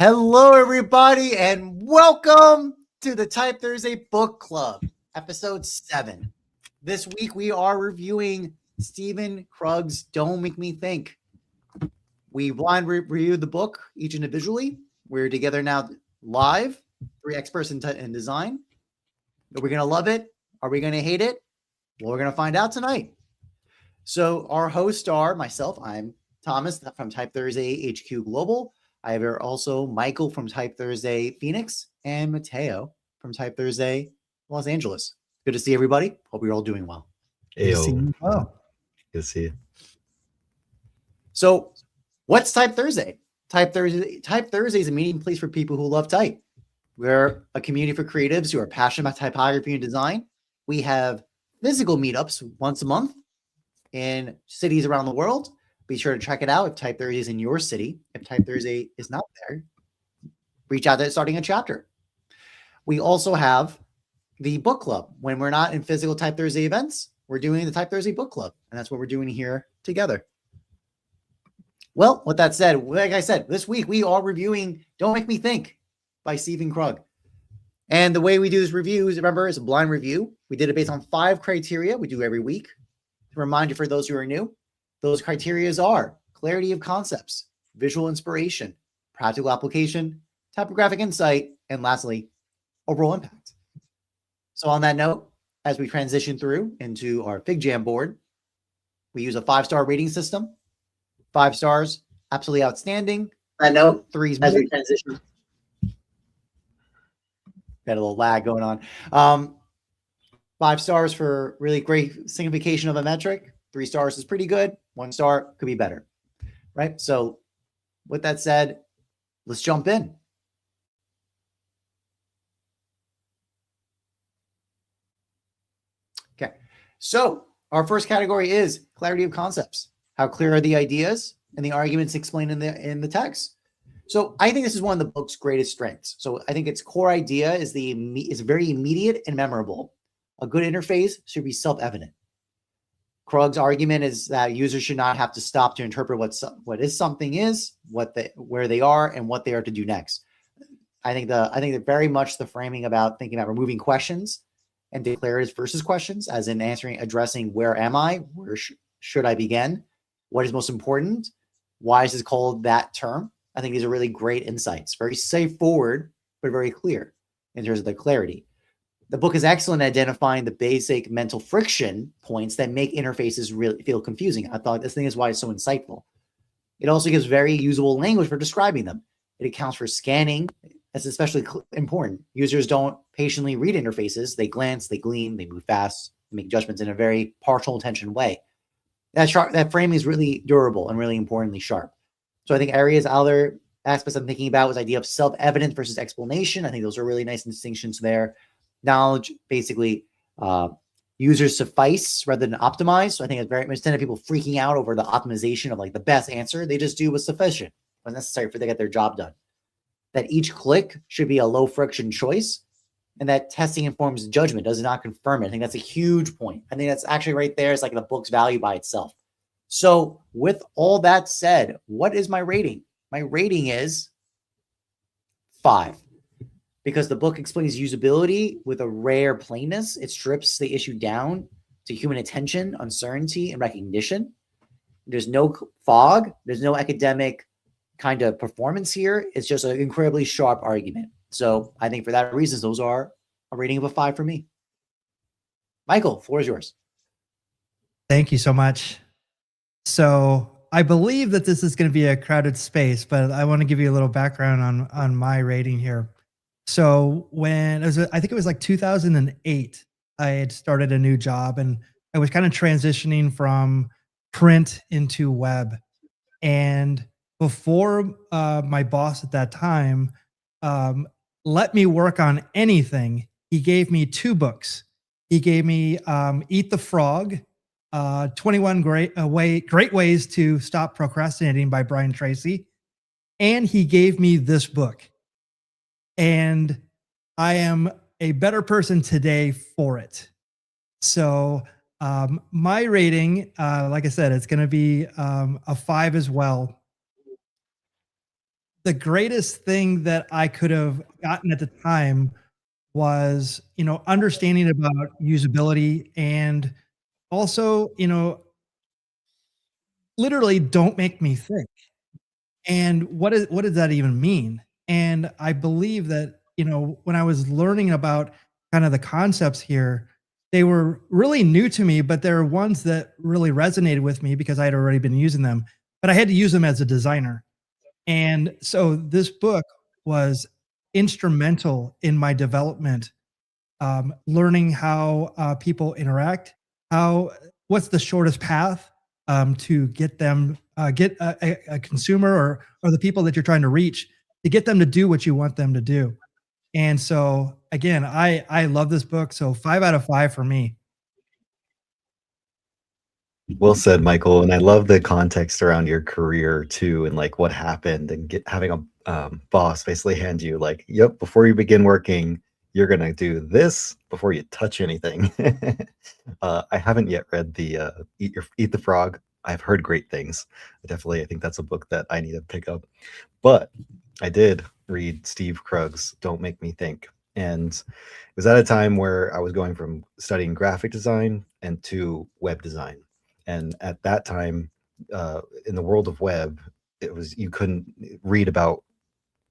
Hello, everybody, and welcome to the Type Thursday Book Club, episode 7. This week, we are reviewing Steve Krug's Don't Make Me Think. We blind reviewed the book each individually. We're together now live, 3 experts in design. Are we going to love it? Are we going to hate it? Well, we're going to find out tonight. So our hosts are myself. I'm Thomas from Type Thursday HQ Global. I have also Michael from Type Thursday Phoenix and Matheo from Type Thursday Los Angeles. Good to see everybody. Hope you're all doing well. Good to see you. Good to see you. So what's Type Thursday? Type Thursday is a meeting place for people who love type. We're a community for creatives who are passionate about typography and design. We have physical meetups once a month in cities around the world. Be sure to check it out if Type Thursday is in your city. If Type Thursday is not there, reach out to starting a chapter. We also have the book club. When we're not in physical Type Thursday events, we're doing the Type Thursday book club, and that's what we're doing here together. Well, with that said, like I said, this week we are reviewing Don't Make Me Think by Steve Krug. And the way we do this review is, remember, it's a blind review. We did it based on 5 criteria we do every week. To remind you for those who are new, those criteria are clarity of concepts, visual inspiration, practical application, typographic insight, and lastly, overall impact. So on that note, as we transition through into our FigJam board, we use a 5-star rating system. 5 stars, absolutely outstanding. On that note, 3 as we transition. Got a little lag going on. 5 stars for really great signification of a metric. 3 stars is pretty good. 1 star could be better, right? So with that said, let's jump in. Okay, so our first category is clarity of concepts. How clear are the ideas and the arguments explained in the text? So I think this is one of the book's greatest strengths. So I think its core idea is very immediate and memorable. A good interface should be self-evident. Krug's argument is that users should not have to stop to interpret what something is, where they are, and what they are to do next. I think that very much the framing about thinking about removing questions and declaratives versus questions, as in addressing where am I, where should I begin, what is most important, why is this called that term. I think these are really great insights, very straightforward but very clear in terms of the clarity. The book is excellent at identifying the basic mental friction points that make interfaces really feel confusing. I thought this thing is why it's so insightful. It also gives very usable language for describing them. It accounts for scanning. That's especially important. Users don't patiently read interfaces. They glance, they glean, they move fast, they make judgments in a very partial attention way. That framing is really durable and really importantly sharp. So I think other aspects I'm thinking about was idea of self-evident versus explanation. I think those are really nice distinctions there. Knowledge, basically, users suffice rather than optimize. So I think it's very much instead of people freaking out over the optimization of like the best answer, they just do what's sufficient, what's necessary for them to get their job done. That each click should be a low friction choice, and that testing informs judgment, does not confirm it. I think that's a huge point. I think that's actually right there. It's like the book's value by itself. So with all that said, what is my rating? My rating is 5. Because the book explains usability with a rare plainness. It strips the issue down to human attention, uncertainty, and recognition. There's no fog. There's no academic kind of performance here. It's just an incredibly sharp argument. So I think for that reason, those are a rating of a 5 for me. Michael, floor is yours. Thank you so much. So I believe that this is going to be a crowded space, but I want to give you a little background on my rating here. So when I think it was like 2008, I had started a new job and I was kind of transitioning from print into web. And before my boss at that time let me work on anything, he gave me 2 books. He gave me Eat the Frog, 21 Great Ways to Stop Procrastinating by Brian Tracy. And he gave me this book. And I am a better person today for it. So my rating, like I said, it's going to be a 5 as well. the greatest thing that I could have gotten at the time was, understanding about usability, and also, literally don't make me think. And what does that even mean? And I believe that, when I was learning about kind of the concepts here, they were really new to me, but there are ones that really resonated with me because I had already been using them, but I had to use them as a designer. And so this book was instrumental in my development, learning how people interact, how what's the shortest path to get them get a consumer, or the people that you're trying to reach, to get them to do what you want them to do. And so again, I love this book. So 5 out of 5 for me. Well said, Michael. And I love the context around your career too, and like what happened, and having a boss basically hand you like, yep, before you begin working, you're gonna do this before you touch anything. I haven't yet read the Eat the Frog. I've heard great things. I think that's a book that I need to pick up. But I did read Steve Krug's Don't Make Me Think. And it was at a time where I was going from studying graphic design and to web design. And at that time, in the world of web, you couldn't read about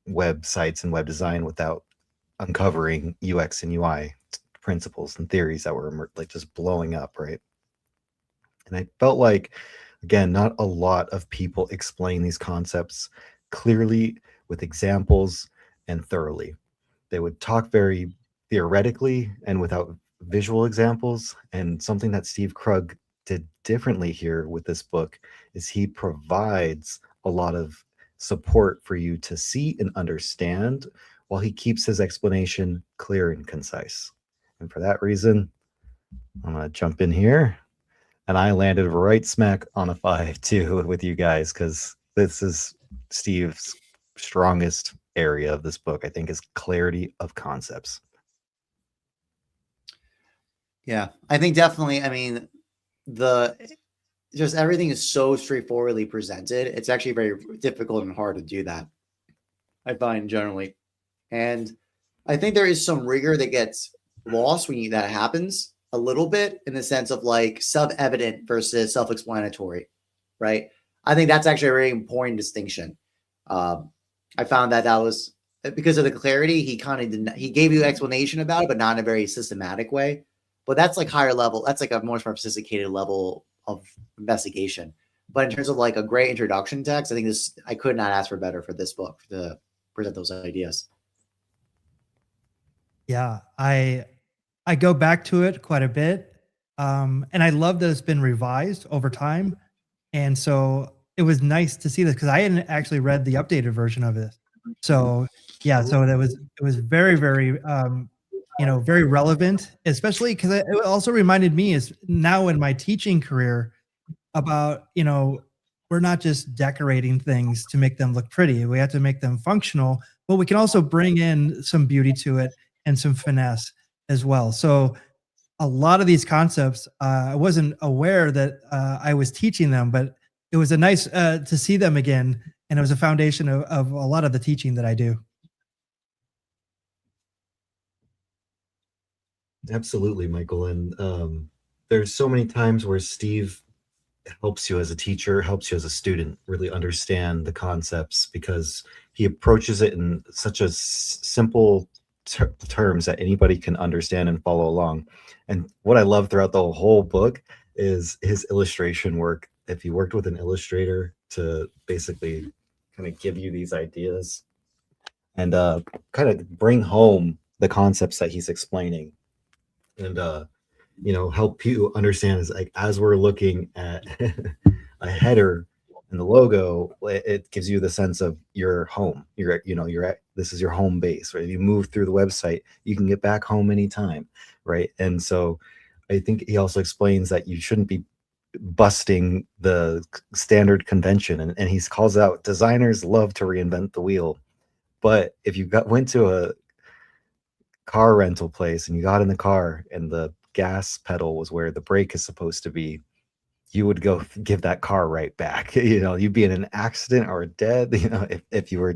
websites and web design without uncovering UX and UI principles and theories that were like just blowing up, right? And I felt like, again, not a lot of people explain these concepts clearly with examples and thoroughly. They would talk very theoretically and without visual examples. And something that Steve Krug did differently here with this book is he provides a lot of support for you to see and understand, while he keeps his explanation clear and concise. And for that reason, I'm going to jump in here. And I landed right smack on a 5 too with you guys, because this is Steve's strongest area of this book, I think, is clarity of concepts. Yeah, I think definitely. I mean, just everything is so straightforwardly presented. It's actually very difficult and hard to do that, I find, generally. And I think there is some rigor that gets lost when that happens a little bit, in the sense of like self-evident versus self-explanatory, right? I think that's actually a very important distinction. I found that was because of the clarity. He kind of didn't, he gave you explanation about it, but not in a very systematic way. But that's like higher level. That's like a much more sophisticated level of investigation. But in terms of like a great introduction text, I think I could not ask for better for this book to present those ideas. Yeah, I go back to it quite a bit, and I love that it's been revised over time. And so it was nice to see this, because I hadn't actually read the updated version of it. So yeah, so it was very, very very relevant, especially because it also reminded me, is now in my teaching career, about we're not just decorating things to make them look pretty. We have to make them functional, but we can also bring in some beauty to it and some finesse as well. So a lot of these concepts, I wasn't aware that I was teaching them, but it was a nice to see them again, and it was a foundation of a lot of the teaching that I do. Absolutely, Michael. And there's so many times where Steve helps you as a teacher, helps you as a student really understand the concepts, because he approaches it in such a simple terms that anybody can understand and follow along. And what I love throughout the whole book is his illustration work. If he worked with an illustrator to basically kind of give you these ideas and kind of bring home the concepts that he's explaining, and help you understand, is like, as we're looking at a header and the logo, it gives you the sense of your home. You're at, this is your home base, right? If you move through the website, you can get back home anytime, right? And so I think he also explains that you shouldn't be busting the standard convention, and he calls out designers love to reinvent the wheel. But if you went to a car rental place and you got in the car and the gas pedal was where the brake is supposed to be, you would go give that car right back. You know, you'd be in an accident or dead, you know, if you were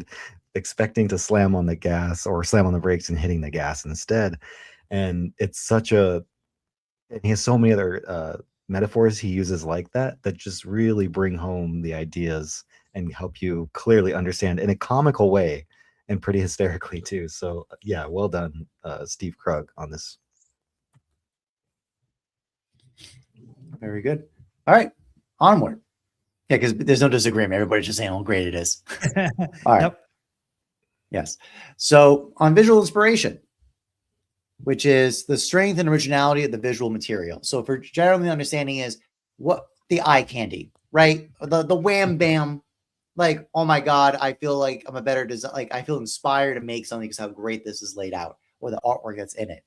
expecting to slam on the gas or slam on the brakes and hitting the gas instead. And it's such a, and he has so many other metaphors he uses like that that just really bring home the ideas and help you clearly understand in a comical way and pretty hysterically too. So yeah, well done, Steve Krug, on this. Very good. All right, onward. Yeah, because there's no disagreement. Everybody's just saying how great it is. All right. Yep. Yes. So on visual inspiration, which is the strength and originality of the visual material. So for generally understanding is what the eye candy, right? The wham bam, like, oh my God, I feel like I'm a better design. Like I feel inspired to make something because how great this is laid out or the artwork that's in it.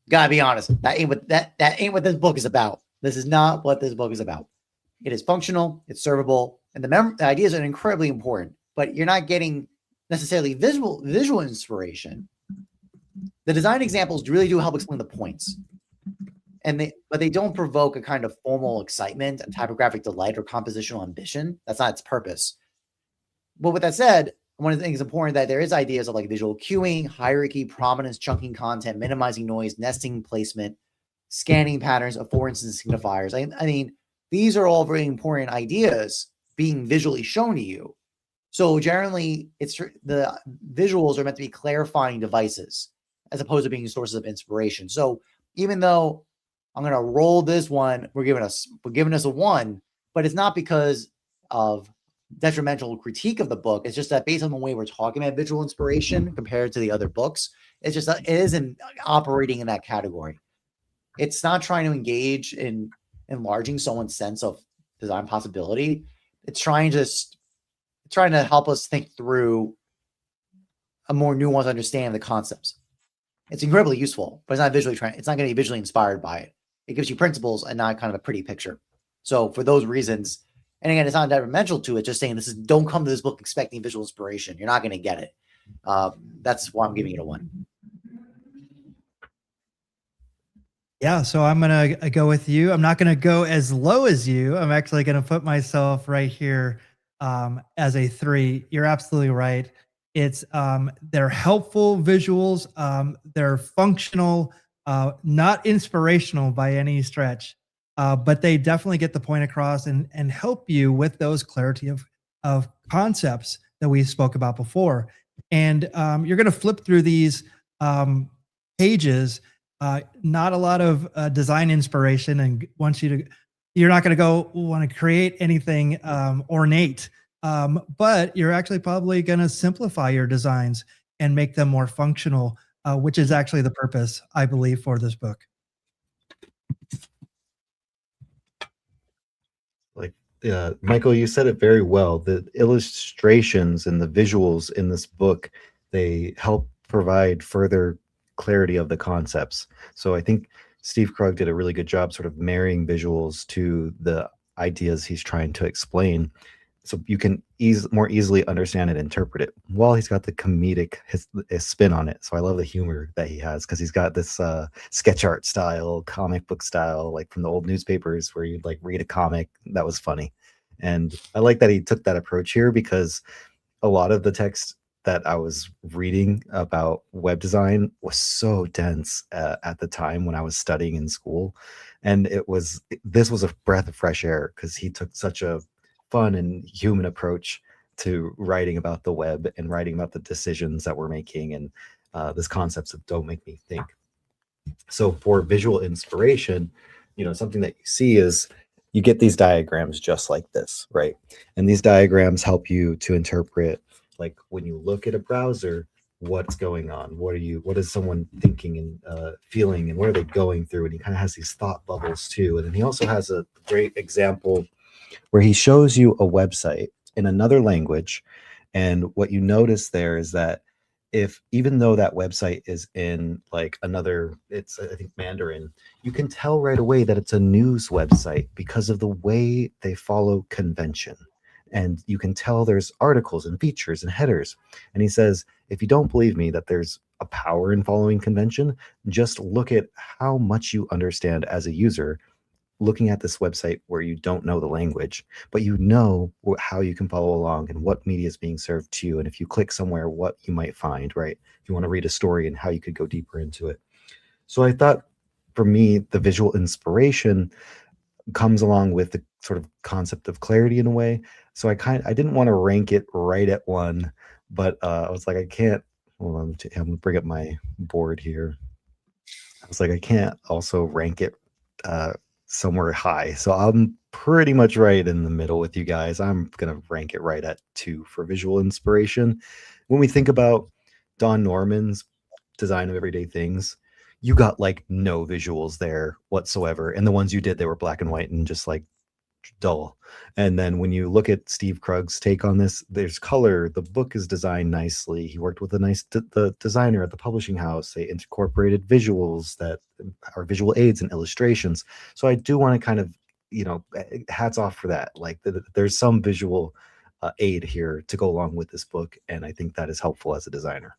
Gotta be honest, that ain't what that ain't what this book is about. This is not what this book is about. It is functional, it's servable, and the ideas are incredibly important, but you're not getting necessarily visual inspiration. The design examples really do help explain the points, but they don't provoke a kind of formal excitement, a typographic delight, or compositional ambition. That's not its purpose. But with that said, one of the things important that there is ideas of like visual cueing, hierarchy, prominence, chunking content, minimizing noise, nesting placement, scanning patterns, affordances, and signifiers. I mean, these are all very important ideas being visually shown to you. So generally, it's the visuals are meant to be clarifying devices as opposed to being sources of inspiration. So even though I'm going to roll this one, we're giving us a 1, but it's not because of detrimental critique of the book. It's just that based on the way we're talking about visual inspiration compared to the other books, it's just that it isn't operating in that category. It's not trying to engage in enlarging someone's sense of design possibility. It's trying to help us think through a more nuanced understanding of the concepts. It's incredibly useful, but it's not it's not going to be visually inspired by it. It gives you principles and not kind of a pretty picture. So for those reasons, and again, it's not detrimental to it, just saying don't come to this book expecting visual inspiration. You're not going to get it. That's why I'm giving it a 1. Yeah, so I'm going to go with you. I'm not going to go as low as you. I'm actually going to put myself right here as a 3. You're absolutely right. It's they're helpful visuals. They're functional, not inspirational by any stretch, but they definitely get the point across and help you with those clarity of concepts that we spoke about before. And you're going to flip through these pages. Not a lot of design inspiration, and you're not going to want to create anything ornate, but you're actually probably going to simplify your designs and make them more functional, which is actually the purpose, I believe, for this book. Like, Michael, you said it very well. The illustrations and the visuals in this book, they help provide further clarity of the concepts. So I think Steve Krug did a really good job sort of marrying visuals to the ideas he's trying to explain, so you can more easily understand and interpret it, while he's got the comedic his spin on it. So I love the humor that he has, because he's got this sketch art style, comic book style, like from the old newspapers where you'd like read a comic that was funny. And I like that he took that approach here, because a lot of the text that I was reading about web design was so dense at the time when I was studying in school. And this was a breath of fresh air, because he took such a fun and human approach to writing about the web and writing about the decisions that we're making, and this concepts of don't make me think. So for visual inspiration, something that you see is you get these diagrams just like this, right? And these diagrams help you to interpret, like when you look at a browser, what's going on, what is someone thinking and feeling, and what are they going through. And he kind of has these thought bubbles too. And then he also has a great example where he shows you a website in another language, and what you notice there is that even though that website is in like it's I think Mandarin, you can tell right away that it's a news website because of the way they follow convention. And you can tell there's articles and features and headers. And he says, if you don't believe me that there's a power in following convention, just look at how much you understand as a user looking at this website where you don't know the language, but you know how you can follow along and what media is being served to you. And if you click somewhere, what you might find, right? If you want to read a story and how you could go deeper into it. So I thought for me, the visual inspiration comes along with the sort of concept of clarity in a way. So I didn't want to rank it right at 1, but I was like, I can't, hold on, I'm gonna bring up my board here. I was like, I can't also rank it somewhere high. So I'm pretty much right in the middle with you guys. I'm going to rank it right at 2 for visual inspiration. When we think about Don Norman's design of everyday things, you got like no visuals there whatsoever. And the ones you did, they were black and white and just like dull. And then when you look at Steve Krug's take on this, there's color. The book is designed nicely. He worked with the designer at the publishing house. They incorporated visuals that are visual aids and illustrations. So I do want to kind of, hats off for that. Like there's some visual aid here to go along with this book. And I think that is helpful as a designer.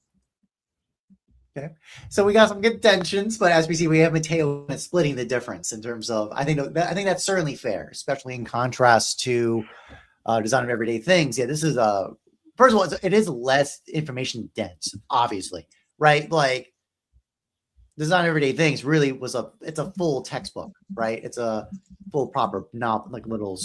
Okay, so we got some good tensions, but as we see, we have Matheo splitting the difference in terms of. I think that's certainly fair, especially in contrast to design of everyday things. Yeah, this is first of all, it is less information dense, obviously, right? Like design of everyday things really it's a full textbook, right? It's a full proper, not like little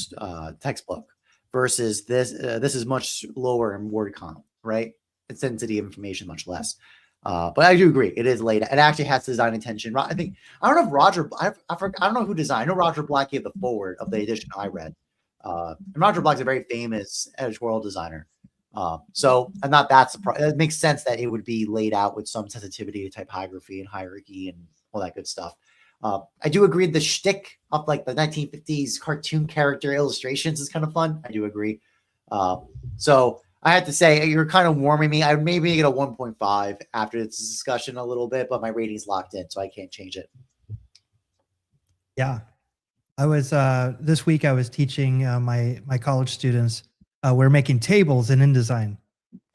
textbook versus this. This is much lower in word count, right? Its density of information much less. But I do agree. It is laid. It actually has design intention. I don't know if Roger. I don't know who designed. I know Roger Black gave the forward of the edition I read. And Roger Black's a very famous editorial designer. So I'm not that surprised. It makes sense that it would be laid out with some sensitivity to typography and hierarchy and all that good stuff. I do agree. The shtick of like the 1950s cartoon character illustrations is kind of fun. I do agree. So I had to say, you're kind of warming me. I maybe make it a 1.5 after this discussion a little bit, but my rating's locked in, so I can't change it. Yeah. I was, this week I was teaching my college students. We're making tables in InDesign,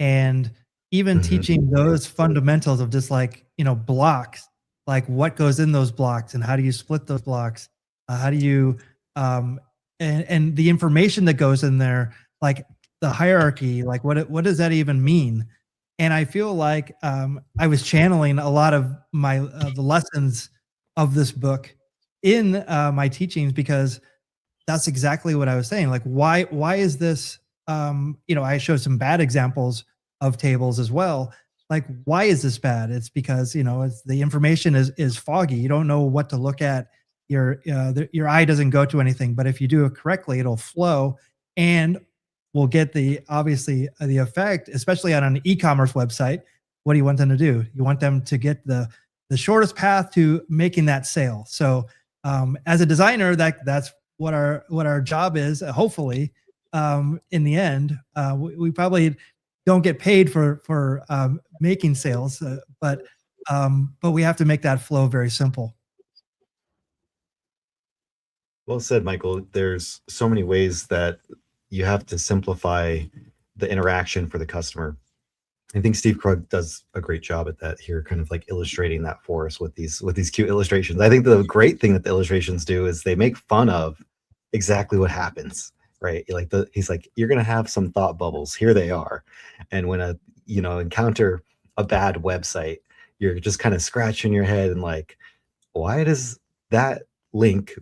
and even teaching those fundamentals of just like, blocks, like what goes in those blocks and how do you split those blocks? How do you, and the information that goes in there, like the hierarchy, like what does that even mean? And I feel like I was channeling a lot of my the lessons of this book in my teachings, because that's exactly what I was saying. Like, why is this? I showed some bad examples of tables as well. Like, why is this bad? It's because the information is foggy. You don't know what to look at. Your eye doesn't go to anything. But if you do it correctly, it'll flow and will get the effect, especially on an e-commerce website. What do you want them to do? You want them to get the shortest path to making that sale. So as a designer, that's what our job is. Hopefully, in the end, we probably don't get paid for making sales, but we have to make that flow very simple. Well said, Michael. There's so many ways that you have to simplify the interaction for the customer. I think Steve Krug does a great job at that here, kind of like illustrating that for us with these cute illustrations. I think the great thing that the illustrations do is they make fun of exactly what happens, right? He's like, you're gonna have some thought bubbles. Here they are, and when encounter a bad website, you're just kind of scratching your head and like, why does that link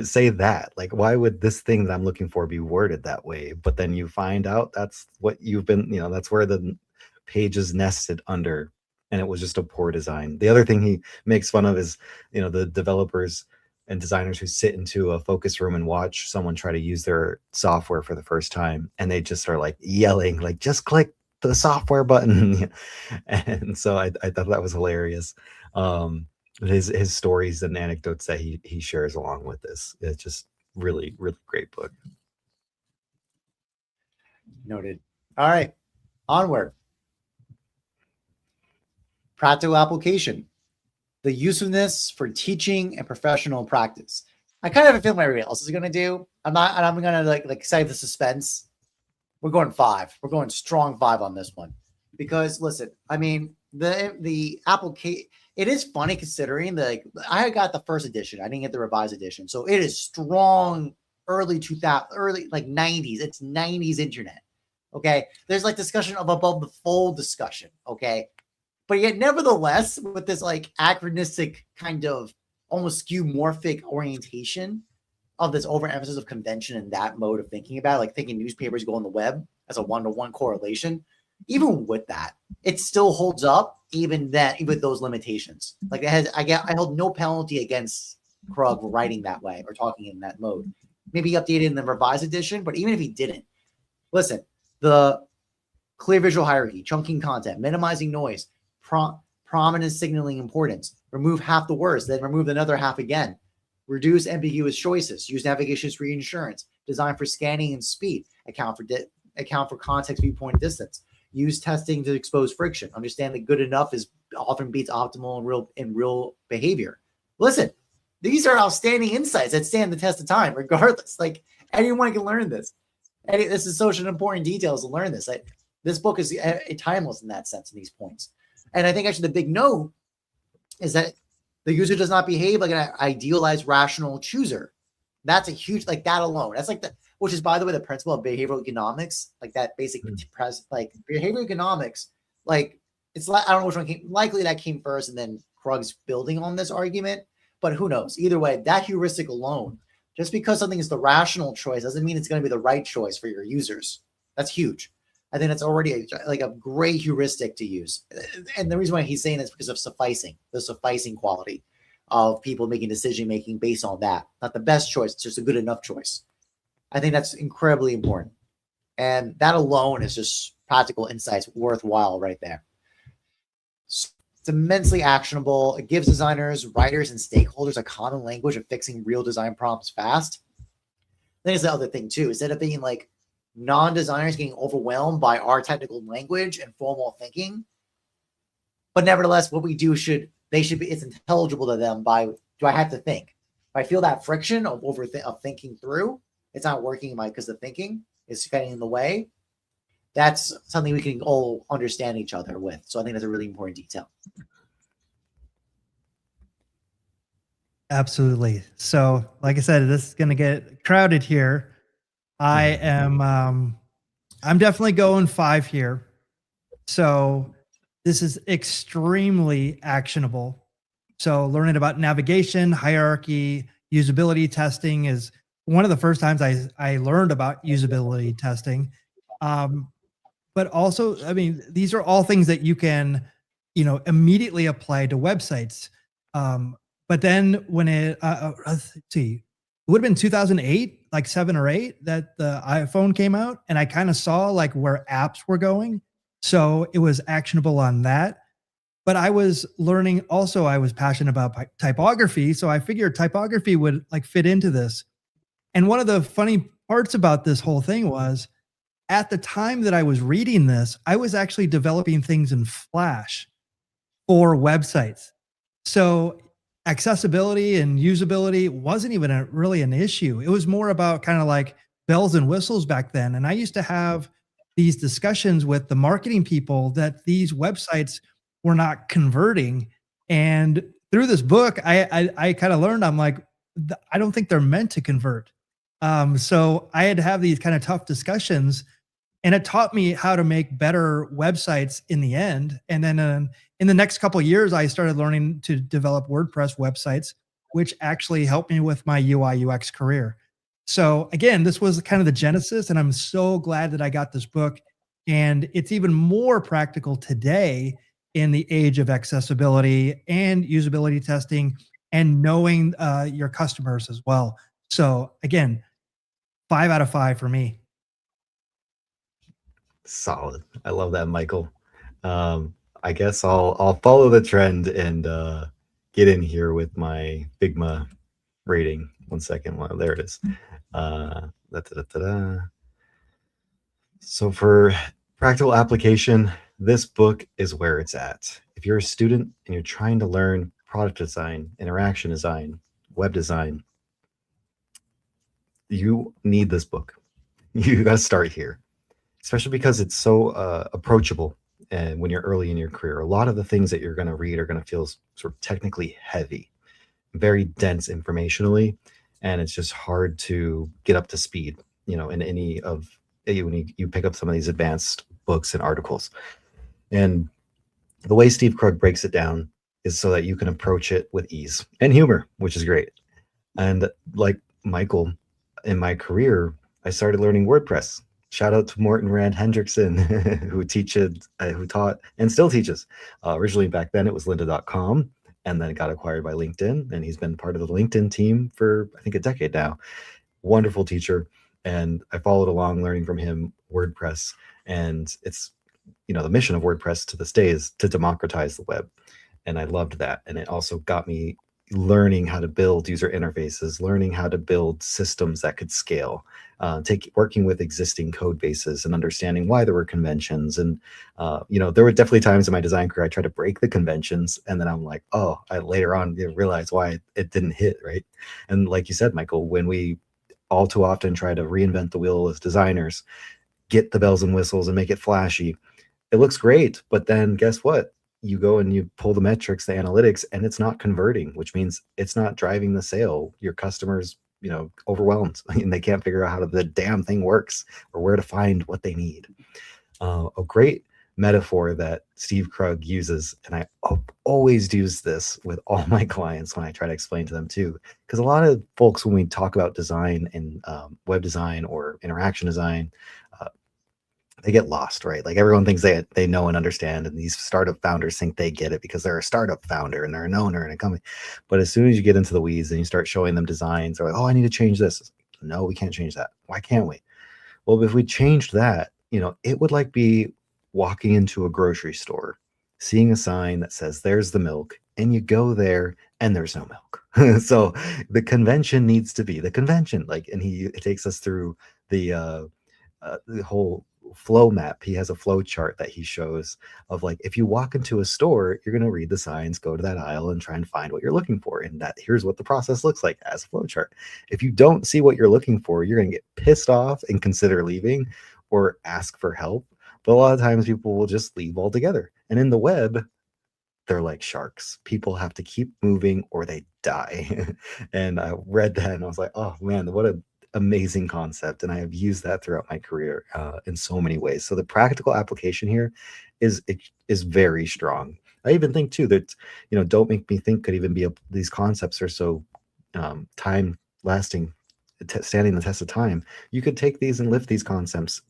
say that? Like, why would this thing that I'm looking for be worded that way? But then you find out that's what you've been, that's where the page is nested under, and it was just a poor design. The other thing he makes fun of is, the developers and designers who sit into a focus room and watch someone try to use their software for the first time, and they just are like yelling, like, just click the software button. And so I thought that was hilarious. His stories and anecdotes that he shares along with this, it's just really, really great book. Noted. All right, onward. Practical application, the usefulness for teaching and professional practice. I kind of have a feeling what everybody else is going to do. I'm going to like save the suspense. We're going 5. We're going strong 5 on this one, because listen, I mean, the application, it is funny considering like I got the first edition. I didn't get the revised edition. So it is strong early 2000, early like 90s. It's 90s internet. Okay. There's like discussion of above the fold discussion. Okay. But yet nevertheless, with this like anachronistic kind of almost skeuomorphic orientation of this overemphasis of convention and that mode of thinking about it, like thinking newspapers go on the web as a one-to-one correlation, even with that, it still holds up even with those limitations. Like I held no penalty against Krug for writing that way or talking in that mode. Maybe he updated in the revised edition, but even if he didn't, listen, the clear visual hierarchy, chunking content, minimizing noise, prominent signaling importance, remove half the words, then remove another half again, reduce ambiguous choices, use navigation as reinsurance, design for scanning and speed, account for context, viewpoint, distance, use testing to expose friction, understand that good enough is often beats optimal in real behavior. Listen, these are outstanding insights that stand the test of time, regardless. Like anyone can learn this. And this is such an important details to learn this. This book is timeless in that sense, in these points. And I think actually the big note is that the user does not behave like an idealized rational chooser. That's a huge, like that alone. That's like which is, by the way, the principle of behavioral economics, like that basic like behavioral economics, like it's like, I don't know which one came, likely that came first and then Krug's building on this argument, but who knows? Either way, that heuristic alone, just because something is the rational choice doesn't mean it's going to be the right choice for your users. That's huge. I think that's already like a great heuristic to use. And the reason why he's saying this is because of the sufficing quality of people making decision-making based on that. Not the best choice, it's just a good enough choice. I think that's incredibly important. And that alone is just practical insights worthwhile right there. It's immensely actionable. It gives designers, writers, and stakeholders a common language of fixing real design problems fast. I think it's the other thing too. Instead of being like non-designers getting overwhelmed by our technical language and formal thinking, but nevertheless, what we do it's intelligible to them by, do I have to think? If I feel that friction of thinking through, it's not working because the thinking is getting in the way. That's something we can all understand each other with. So I think that's a really important detail. Absolutely. So, like I said, this is going to get crowded here. I'm definitely going 5 here. So this is extremely actionable. So learning about navigation, hierarchy, usability testing is one of the first times I learned about usability testing. But also, I mean, these are all things that you can, immediately apply to websites. But then when let's see, it would have been 2008, like 7 or 8, that the iPhone came out, and I kind of saw like where apps were going. So it was actionable on that. But I was learning also, I was passionate about typography. So I figured typography would like fit into this. And one of the funny parts about this whole thing was at the time that I was reading this, I was actually developing things in Flash for websites. So accessibility and usability wasn't even really an issue. It was more about kind of like bells and whistles back then. And I used to have these discussions with the marketing people that these websites were not converting. And through this book, I kind of learned, I'm like, I don't think they're meant to convert. So I had to have these kind of tough discussions, and it taught me how to make better websites in the end. And then in the next couple of years, I started learning to develop WordPress websites, which actually helped me with my UI UX career. So again, this was kind of the genesis, and I'm so glad that I got this book. And it's even more practical today in the age of accessibility and usability testing and knowing your customers as well. So again, 5 out of 5 for me. Solid. I love that, Michael. I guess I'll follow the trend and get in here with my Figma rating. 1 second. Well, there it is. So for practical application, this book is where it's at. If you're a student and you're trying to learn product design, interaction design, web design, you need this book. You got to start here, especially because it's so approachable and when you're early in your career, a lot of the things that you're going to read are going to feel sort of technically heavy, very dense informationally, and it's just hard to get up to speed, in any of when you pick up some of these advanced books and articles. And the way Steve Krug breaks it down is so that you can approach it with ease and humor, which is great. And like Michael, in my career, I started learning WordPress. Shout out to Morten Rand Hendrickson, who taught and still teaches. Originally back then it was lynda.com, and then it got acquired by LinkedIn, and he's been part of the LinkedIn team for I think a decade now. Wonderful teacher, and I followed along learning from him WordPress, and it's the mission of WordPress to this day is to democratize the web, and I loved that. And it also got me learning how to build user interfaces, learning how to build systems that could scale, working with existing code bases and understanding why there were conventions. And there were definitely times in my design career I tried to break the conventions, and then I'm like, I later on realized why it didn't hit right. And like you said, Michael, when we all too often try to reinvent the wheel as designers, get the bells and whistles and make it flashy, it looks great, but then guess what? You go and you pull the metrics, the analytics, and it's not converting, which means it's not driving the sale. Your customers, overwhelmed, and they can't figure out how the damn thing works or where to find what they need. A great metaphor that Steve Krug uses, and I always use this with all my clients when I try to explain to them too, because a lot of folks, when we talk about design and web design or interaction design, they get lost, right? Like everyone thinks they know and understand, and these startup founders think they get it because they're a startup founder and they're an owner in a company. But as soon as you get into the weeds and you start showing them designs, they're like, I need to change this. No, we can't change that. Why can't we? Well, if we changed that, it would be walking into a grocery store, seeing a sign that says there's the milk, and you go there and there's no milk. So the convention needs to be the convention. And it takes us through the whole flow map. He has a flow chart that he shows of if you walk into a store, you're going to read the signs, go to that aisle and try and find what you're looking for. And that here's what the process looks like as a flow chart. If you don't see what you're looking for, you're going to get pissed off and consider leaving or ask for help. But a lot of times people will just leave altogether. And in the web, they're like sharks. People have to keep moving or they die. And I read that and I was like, oh man, what a amazing concept. And I have used that throughout my career in so many ways. So the practical application here is very strong. I even think too that don't make me think could even be these concepts are so time lasting, standing the test of time. You could take these and lift these concepts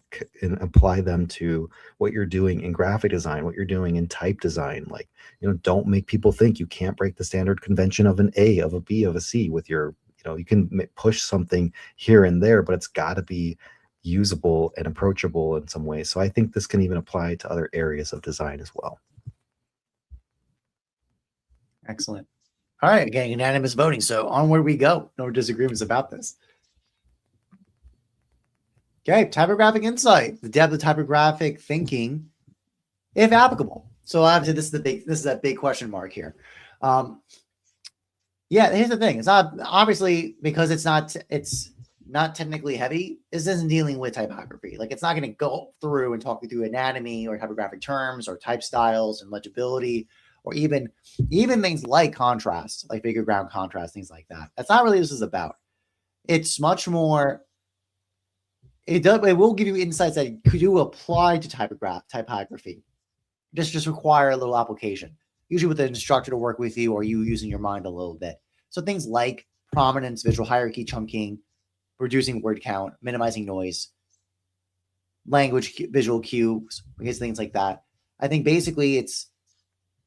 and apply them to what you're doing in graphic design, what you're doing in type design. Don't make people think you can't break the standard convention of an A, of a B, of a C with your you can push something here and there, but it's got to be usable and approachable in some way. So I think this can even apply to other areas of design as well. Excellent. All right, again, unanimous voting. So onward we go. No disagreements about this. Okay, typographic insight, the depth of typographic thinking, if applicable. So obviously this is a big question mark here. Yeah, here's the thing. It's not obviously because it's not technically heavy. This isn't dealing with typography. It's not going to go through and talk you through anatomy or typographic terms or type styles and legibility or even things like contrast, like figure ground contrast, things like that. That's not really what this is about. It's much more. It will give you insights that you apply to typography. Just require a little application. Usually with an instructor to work with you or you using your mind a little bit. So things like prominence, visual hierarchy, chunking, reducing word count, minimizing noise, language, visual cues, things like that. I think basically it's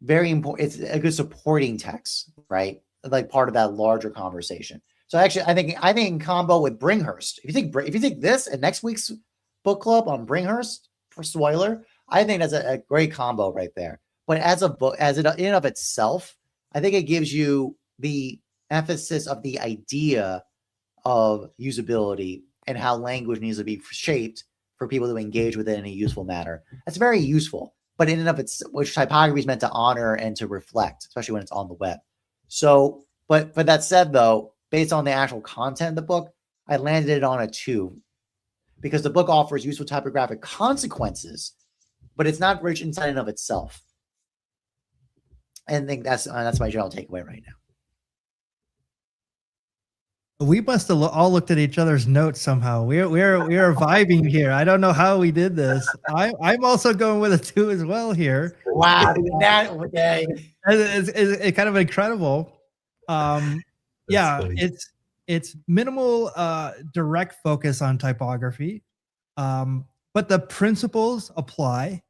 very important. It's a good supporting text, right? Part of that larger conversation. So actually, I think in combo with Bringhurst, if you think this and next week's book club on Bringhurst for Spoiler, I think that's a great combo right there. But as a book, in and of itself, I think it gives you the emphasis of the idea of usability and how language needs to be shaped for people to engage with it in a useful manner. That's very useful, but in and of itself, which typography is meant to honor and to reflect, especially when it's on the web. So, but that said, though, based on the actual content of the book, I landed it on a 2 because the book offers useful typographic consequences but it's not rich inside and of itself. And I think that's my general takeaway right now. We must have all looked at each other's notes somehow. We are vibing here. I don't know how we did this. I'm also going with a 2 as well here. Wow, okay. It's kind of incredible. Yeah, it's minimal direct focus on typography, but the principles apply,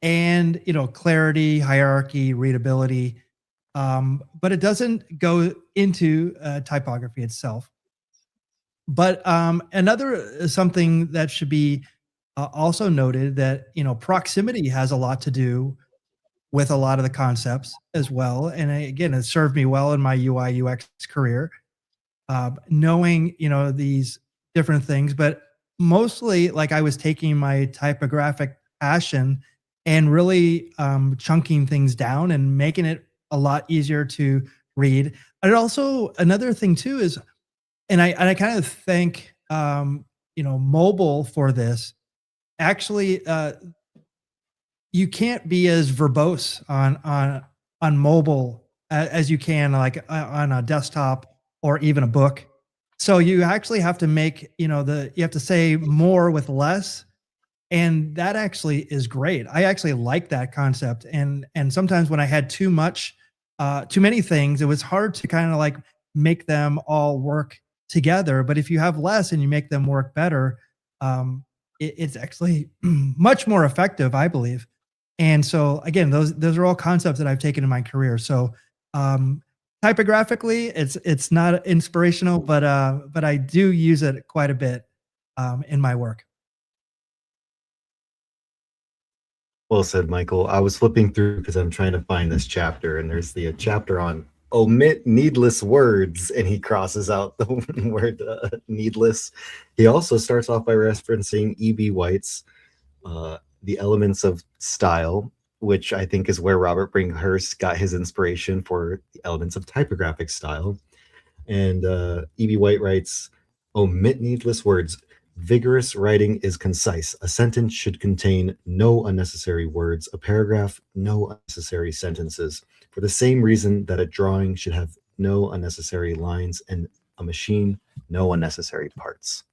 and clarity, hierarchy, readability. But it doesn't go into typography itself. But another something that should be also noted that proximity has a lot to do with a lot of the concepts as well. And again, it served me well in my UI UX career, knowing these different things. But mostly, like, I was taking my typographic passion and really chunking things down and making it a lot easier to read. And also another thing too is, and I kind of thank mobile for this. Actually, you can't be as verbose on mobile as you can like on a desktop or even a book. So you actually have to make you have to say more with less. And that actually is great. I actually like that concept. And sometimes when I had too many things, it was hard to kind of like make them all work together. But if you have less and you make them work better, it's actually much more effective, I believe. And so again, those are all concepts that I've taken in my career. So typographically, it's not inspirational, but I do use it quite a bit in my work. Well said, Michael. I was flipping through because I'm trying to find this chapter, and there's the chapter on omit needless words, and he crosses out the word needless. He also starts off by referencing E.B. White's The Elements of Style, which I think is where Robert Bringhurst got his inspiration for the elements of typographic style. And E.B. White writes, omit needless words. Vigorous writing is concise. A sentence should contain no unnecessary words. A paragraph, no unnecessary sentences. For the same reason that a drawing should have no unnecessary lines and a machine, no unnecessary parts.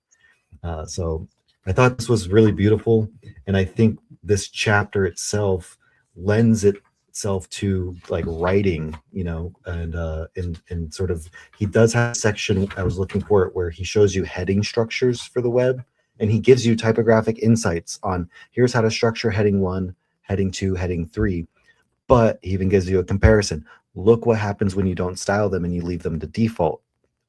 So I thought this was really beautiful. And I think this chapter itself lends itself to like writing, and sort of, he does have a section, I was looking for it, where he shows you heading structures for the web, and he gives you typographic insights on here's how to structure heading 1, heading 2, heading 3. But he even gives you a comparison. Look what happens when you don't style them and you leave them to default.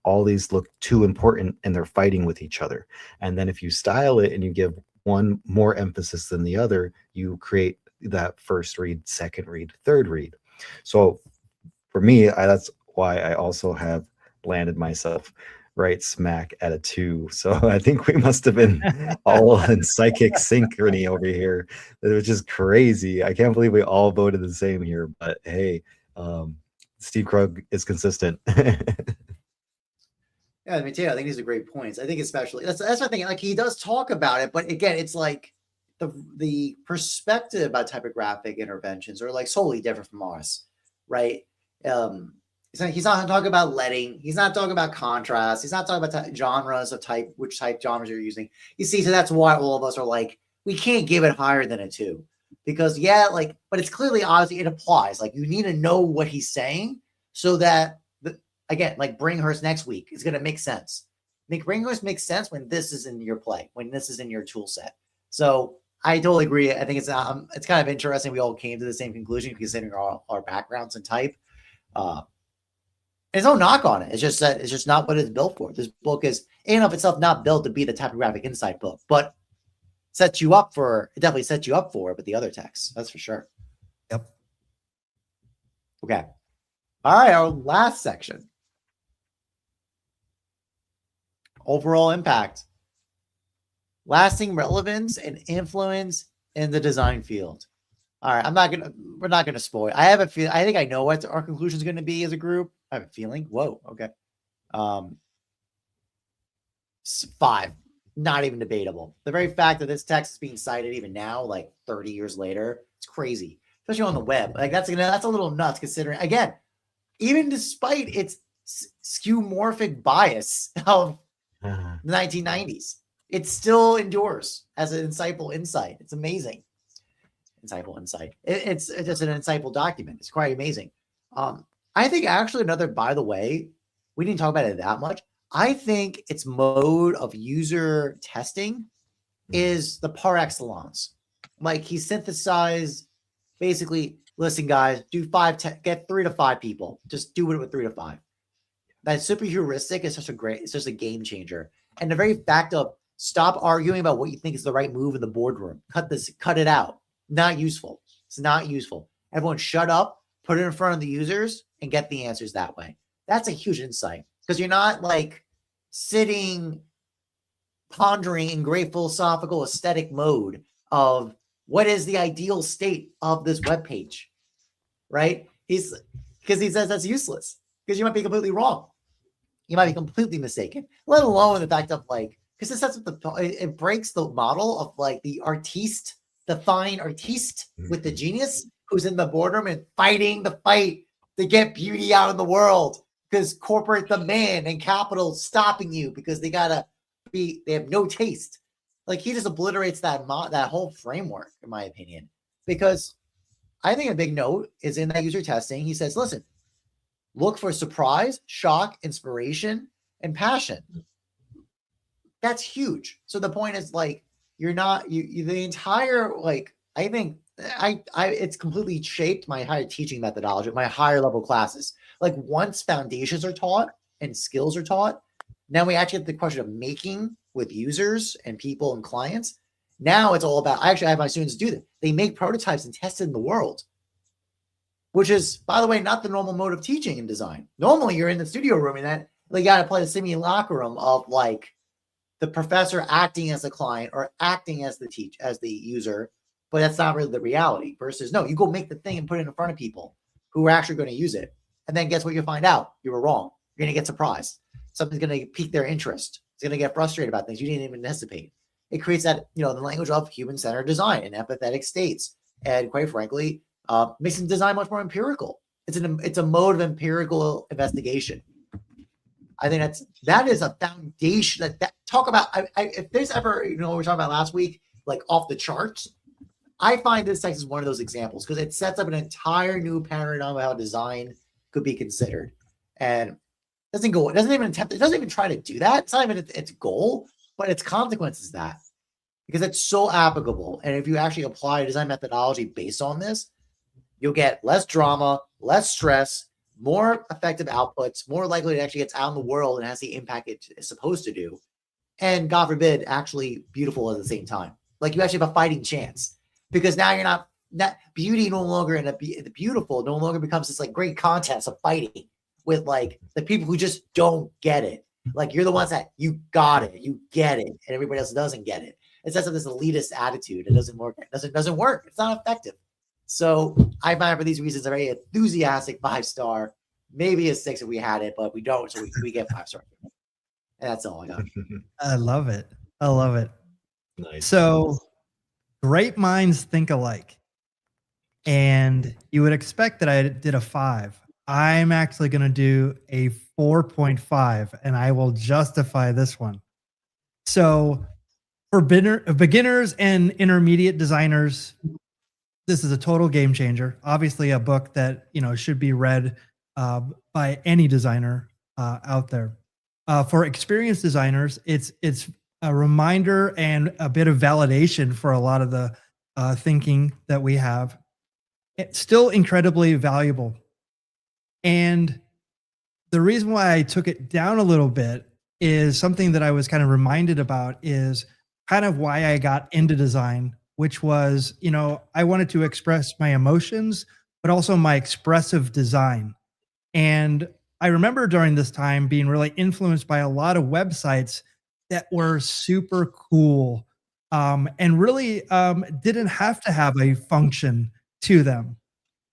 All these look too important and they're fighting with each other. And then if you style it and you give one more emphasis than the other, you create that first read, second read, third read. So for me, that's why I also have landed myself right smack at a 2. So I think we must have been all in psychic synchrony over here. It was just crazy. I can't believe we all voted the same here, but hey, Steve Krug is consistent. Yeah, Matheo, I think these are great points. I think especially that's my thing. Like, he does talk about it, but again, it's like the perspective about typographic interventions are like solely different from ours, right? He's not talking about leading. He's not talking about contrast. He's not talking about genres of type, which type genres you're using. You see, so that's why all of us are like, we can't give it higher than a 2, because but it's clearly, obviously, it applies. Like, you need to know what he's saying so that again, like Bringhurst next week is going to make sense. Bringhurst makes sense when this is in your play, when this is in your tool set. So I totally agree. I think it's kind of interesting. We all came to the same conclusion considering our backgrounds in type. There's no knock on it. It's just that it's just not what it's built for. This book is in and of itself not built to be the typographic insight book, but it definitely sets you up for it with the other texts. That's for sure. Yep. Okay. All right. Our last section. Overall impact. Lasting relevance and influence in the design field. All right. We're not gonna spoil. I have a feel. I think I know what our conclusion is going to be as a group. I have a feeling. Whoa. Okay. 5. not even debatable. The very fact that this text is being cited even now, like 30 years later, it's crazy, especially on the web. Like that's a little nuts considering, again, even despite its skeuomorphic bias of the 1990s, it still endures as an insightful insight. It's amazing. Insightful insight. It's just an insightful document. It's quite amazing. I think actually another, by the way, we didn't talk about it that much. I think its mode of user testing is the par excellence. Like he synthesized basically, listen guys, do get 3 to 5 people. Just do it with 3 to 5. That super heuristic is it's just a game changer. And the very fact of stop arguing about what you think is the right move in the boardroom. Cut it out. Not useful. It's not useful. Everyone shut up, put it in front of the users, and get the answers that way. That's a huge insight because you're not like sitting pondering in great philosophical aesthetic mode of what is the ideal state of this web page, right? Because he says that's useless because you might be completely wrong. You might be completely mistaken, let alone the fact of like, because it sets up it breaks the model of like the artiste, the fine artiste with the genius who's in the boardroom and fighting the fight to get beauty out in the world because corporate demand and capital stopping you because they have no taste. Like he just obliterates that whole framework, in my opinion, because I think a big note is in that user testing. He says, listen, look for surprise, shock, inspiration, and passion. That's huge. So the point is like, you're not, the entire, like, I think it's completely shaped my higher teaching methodology, my higher level classes. Like once foundations are taught and skills are taught, now we actually have the question of making with users and people and clients. Now it's all about, I actually have my students do that. They make prototypes and test it in the world, which is, by the way, not the normal mode of teaching in design. Normally you're in the studio room and that they got to play the simulacrum of like the professor acting as a client or acting as the user, but that's not really the reality. Versus, no, you go make the thing and put it in front of people who are actually going to use it. And then guess what you find out? You were wrong. You're going to get surprised. Something's going to pique their interest. It's going to get frustrated about things you didn't even anticipate. It creates that, the language of human-centered design and empathetic states. And quite frankly, makes design much more empirical. It's a mode of empirical investigation. I think that is a foundation that talk about, if there's ever, we were talking about last week, like off the charts, I find this text is one of those examples because it sets up an entire new paradigm of how design could be considered. And it doesn't even try to do that. It's not even its goal, but its consequence is that because it's so applicable. And if you actually apply a design methodology based on this, you'll get less drama, less stress, more effective outputs, more likely it actually gets out in the world and has the impact it's supposed to do. And God forbid, actually beautiful at the same time. Like you actually have a fighting chance because now you're not beauty no longer the beautiful no longer becomes this like great contest of fighting with like the people who just don't get it. Like you're the ones that you got it, you get it, and everybody else doesn't get it. It sets up this elitist attitude. It doesn't work. It doesn't work. It's not effective. So I find for these reasons a very enthusiastic 5-star, maybe a 6 if we had it, but we don't, so we get 5 stars. And that's all I got. I love it. I love it. Nice. So great minds think alike. And you would expect that I did a 5. I'm actually going to do a 4.5, and I will justify this one. So for beginners and intermediate designers, this is a total game changer. Obviously, a book that should be read by any designer out there. For experienced designers, it's a reminder and a bit of validation for a lot of the thinking that we have. It's still incredibly valuable. And the reason why I took it down a little bit is something that I was kind of reminded about is kind of why I got into design, which was, I wanted to express my emotions, but also my expressive design. And I remember during this time being really influenced by a lot of websites that were super cool and really didn't have to have a function to them.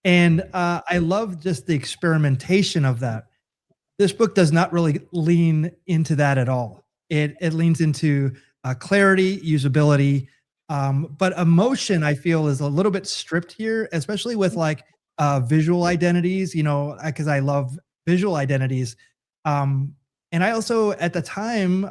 And I love just the experimentation of that. This book does not really lean into that at all. It leans into clarity, usability, but emotion, I feel, is a little bit stripped here, especially with like visual identities, you know, because I love visual identities. And I also, at the time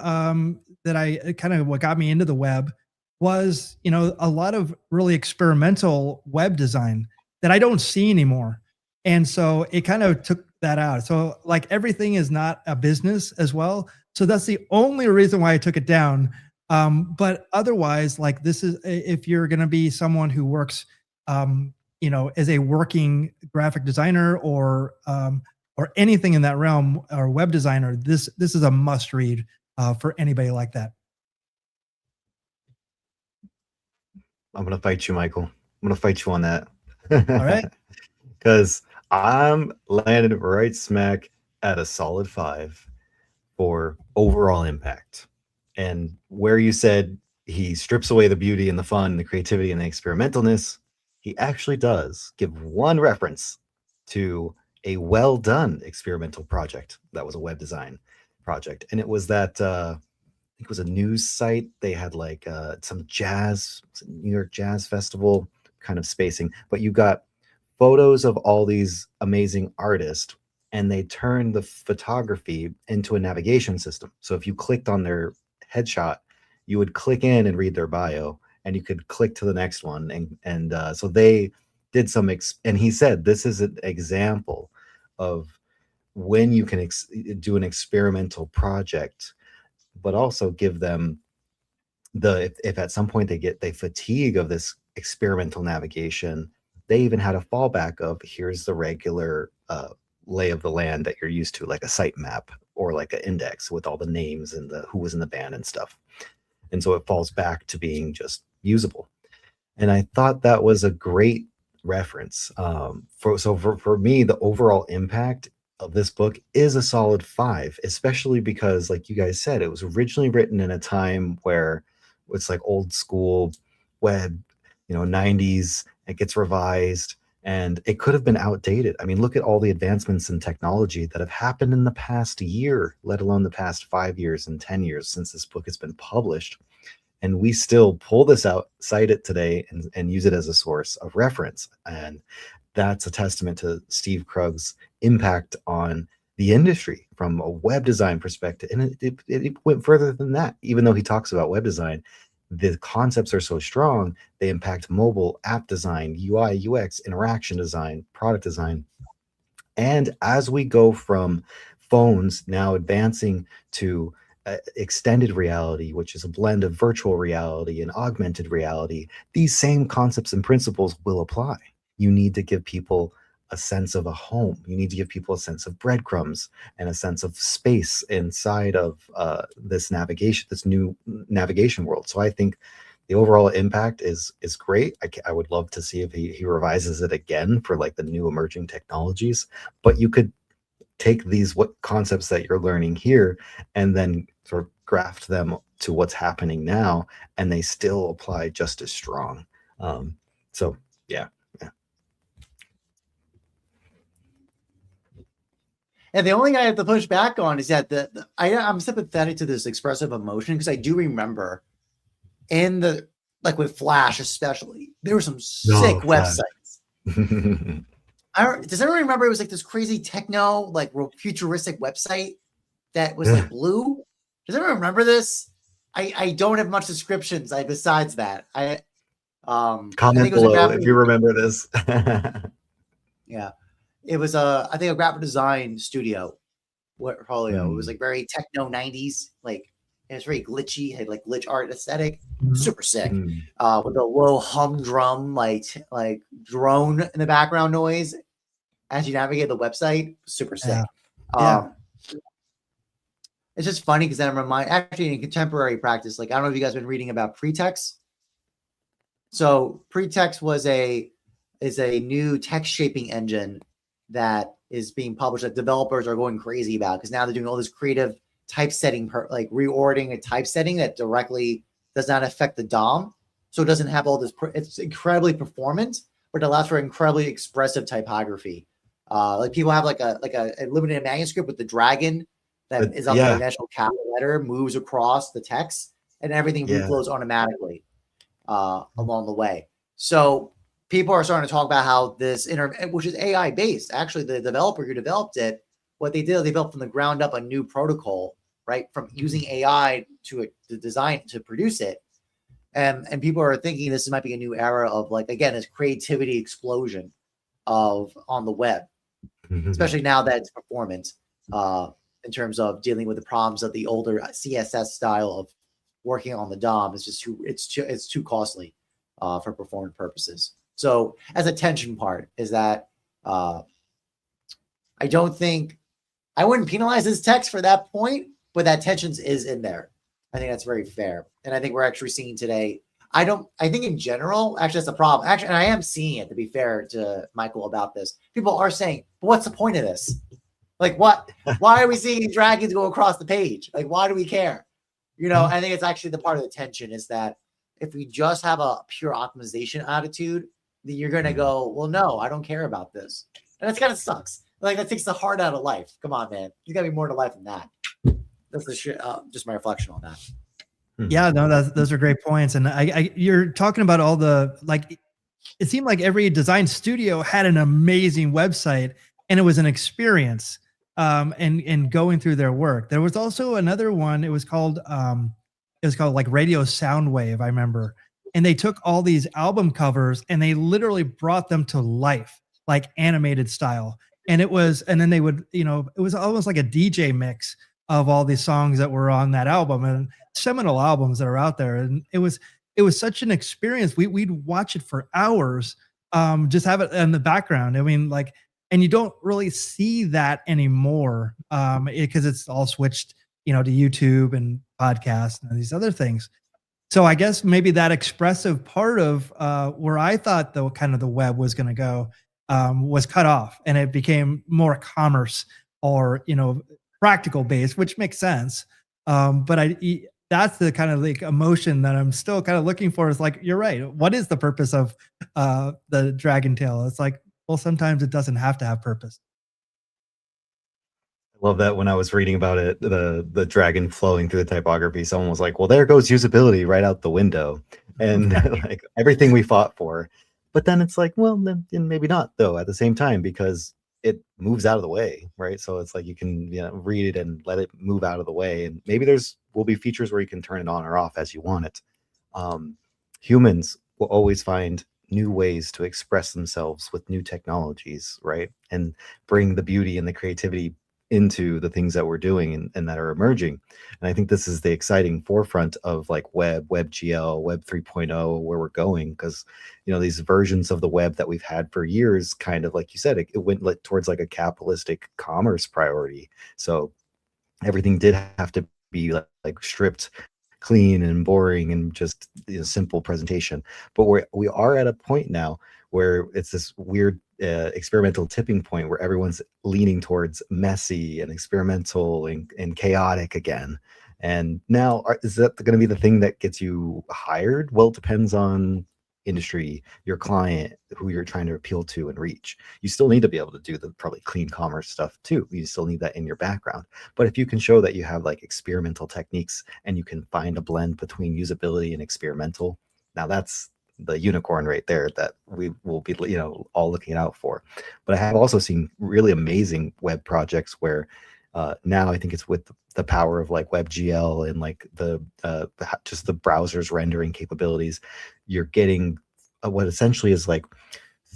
that I kind of what got me into the web was, you know, a lot of really experimental web design that I don't see anymore. And so it kind of took that out. So like everything is not a business as well. So that's the only reason why I took it down. But otherwise, like this is, if you're going to be someone who works, you know, as a working graphic designer or anything in that realm, or web designer, this is a must read for anybody like that. I'm gonna fight you, Michael. I'm gonna fight you on that. All right. Because I'm landed right smack at a solid 5 for overall impact. And where you said he strips away the beauty and the fun, the creativity and the experimentalness, he actually does give one reference to a well done experimental project that was a web design project. And it was that I think it was a news site. They had like some jazz, New York Jazz Festival kind of spacing, but you got photos of all these amazing artists, and they turned the photography into a navigation system. So if you clicked on their headshot, you would click in and read their bio, and you could click to the next one. And so they did some, and he said this is an example of when you can do an experimental project, but also give them if at some point they fatigue of this experimental navigation, they even had a fallback of here's the regular lay of the land that you're used to, like a site map or like an index with all the names and the who was in the band and stuff. And so it falls back to being just usable. And I thought that was a great reference. For me, the overall impact of this book is a solid 5, especially because, like you guys said, it was originally written in a time where it's like old school web, 90s. It gets revised and it could have been outdated. I mean, look at all the advancements in technology that have happened in the past year, let alone the past 5 years and 10 years since this book has been published. And we still pull this out, cite it today, and use it as a source of reference. And that's a testament to Steve Krug's impact on the industry from a web design perspective. And it went further than that. Even though he talks about web design, the concepts are so strong, they impact mobile app design, UI, UX, interaction design, product design. And as we go from phones now advancing to extended reality, which is a blend of virtual reality and augmented reality, these same concepts and principles will apply. You need to give people a sense of a home. You need to give people a sense of breadcrumbs and a sense of space inside of this new navigation world. So I think the overall impact is great. I would love to see if he revises it again for like the new emerging technologies. But you could take these concepts that you're learning here and then sort of graft them to what's happening now, and they still apply just as strong. So yeah. And the only thing I have to push back on is that I'm sympathetic to this expressive emotion, because I do remember in the, like with Flash especially, there were some sick websites. Does everyone remember it was like this crazy techno, like futuristic website that was like blue? Does everyone remember this? I don't have much descriptions besides that. Comment below if you remember this. Yeah. It was I think a graphic design studio portfolio. It was like very techno 90s, like it was very glitchy, had like glitch art aesthetic, super sick. With a low humdrum, like drone in the background noise as you navigate the website, super sick. It's just funny because then I'm reminded, actually in contemporary practice, like I don't know if you guys have been reading about Pretext. So Pretext is a new text shaping engine that is being published that developers are going crazy about, because now they're doing all this creative typesetting, like reordering a typesetting that directly does not affect the DOM. So it doesn't have all this, it's incredibly performant, but it allows for incredibly expressive typography. Like people have like a limited manuscript with the dragon that is up the initial capital letter, moves across the text, and everything Yeah. reflows automatically along the way. So people are starting to talk about how this which is AI based. Actually, the developer who developed it, what they did, they built from the ground up a new protocol, right? From using AI to design to produce it. And people are thinking this might be a new era of, like, again, this creativity explosion on the web, especially now that it's performance in terms of dealing with the problems of the older CSS style of working on the DOM. It's just it's too costly for performance purposes. So as a tension part is that I wouldn't penalize this text for that point, but that tension is in there. I think that's very fair. And I think we're actually seeing today, I think in general, actually that's a problem. Actually, and I am seeing it, to be fair to Michael about this. People are saying, but what's the point of this? Like, what? Why are we seeing these dragons go across the page? Like, why do we care? I think it's actually the part of the tension is that if we just have a pure optimization attitude, then you're going to go, well, no, I don't care about this. And that's kind of sucks. Like, that takes the heart out of life. Come on, man. You got to be more to life than that. That's just my reflection on that. Yeah, no, those are great points. And you're talking about all the, like, it seemed like every design studio had an amazing website and it was an experience and going through their work. There was also another one. It was called like Radio Soundwave, I remember. And they took all these album covers and they literally brought them to life, like animated style. And then they would, it was almost like a DJ mix of all these songs that were on that album and seminal albums that are out there. And it was such an experience. We'd watch it for hours, just have it in the background. I mean, like, and you don't really see that anymore because it's all switched, to YouTube and podcasts and these other things. So I guess maybe that expressive part of where I thought the web was going to go was cut off, and it became more commerce or practical based, which makes sense. But that's the kind of like emotion that I'm still kind of looking for. Is like, you're right. What is the purpose of the dragon tail? It's like, well, sometimes it doesn't have to have purpose. I love that when I was reading about it, the dragon flowing through the typography, someone was like, well, there goes usability right out the window. And like everything we fought for. But then it's like, well, then maybe not, though, at the same time, because it moves out of the way, right? So it's like you can read it and let it move out of the way. And maybe will be features where you can turn it on or off as you want it. Humans will always find new ways to express themselves with new technologies, right? And bring the beauty and the creativity into the things that we're doing and that are emerging. And I think this is the exciting forefront of like WebGL, Web 3.0, where we're going, because these versions of the web that we've had for years, kind of like you said, it went towards like a capitalistic commerce priority. So everything did have to be like stripped clean and boring and just simple presentation. But we are at a point now where it's this weird experimental tipping point where everyone's leaning towards messy and experimental and chaotic again. And now, is that going to be the thing that gets you hired? Well, it depends on industry, your client, who you're trying to appeal to and reach. You still need to be able to do the probably clean commerce stuff too. You still need that in your background. But if you can show that you have like experimental techniques and you can find a blend between usability and experimental, now that's the unicorn right there that we will be all looking out for. But I have also seen really amazing web projects where now I think it's with the power of like WebGL and like just the browser's rendering capabilities, you're getting what essentially is like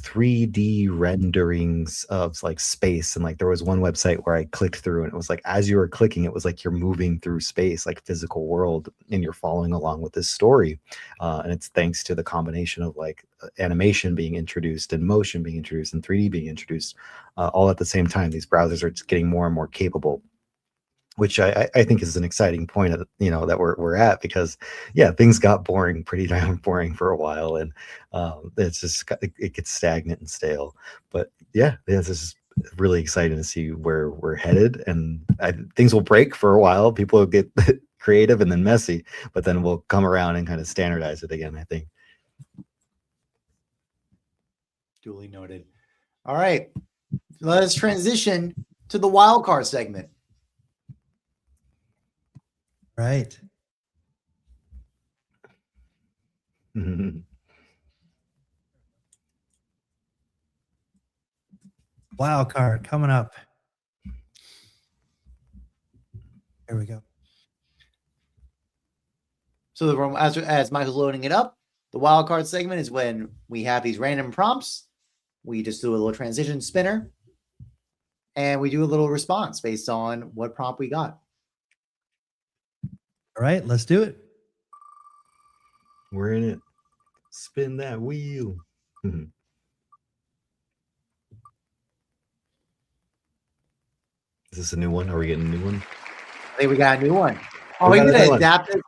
3D renderings of like space. And like there was one website where I clicked through and it was like, as you were clicking, it was like you're moving through space, like physical world, and you're following along with this story. And it's thanks to the combination of like animation being introduced and motion being introduced and 3D being introduced all at the same time. These browsers are just getting more and more capable, which I think is an exciting point of, that we're at, because things got pretty damn boring for a while, and it's just it gets stagnant and stale. But this is really exciting to see where we're headed, and things will break for a while. People will get creative and then messy, but then we'll come around and kind of standardize it again, I think. Duly noted. All right, let's transition to the wildcard segment. Right. Wild card coming up. There we go. So as Michael's loading it up, the wild card segment is when we have these random prompts. We just do a little transition spinner, and we do a little response based on what prompt we got. All right, let's do it. We're in it. Spin that wheel. Is this a new one? Are we getting a new one? I think we got a new one. Oh, we're gonna adapt this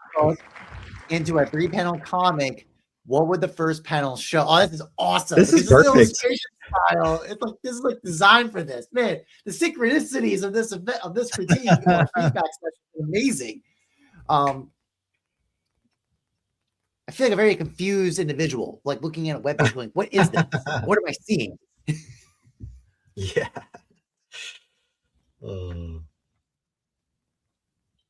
into a 3-panel comic. What would the first panel show? Oh, this is awesome. This is perfect. Illustration style. It's like this is like designed for this. Man, the synchronicities of this event, of this critique or feedback session is amazing. I feel like a very confused individual, like looking at a web page, going, "What is this? What am I seeing?" Yeah.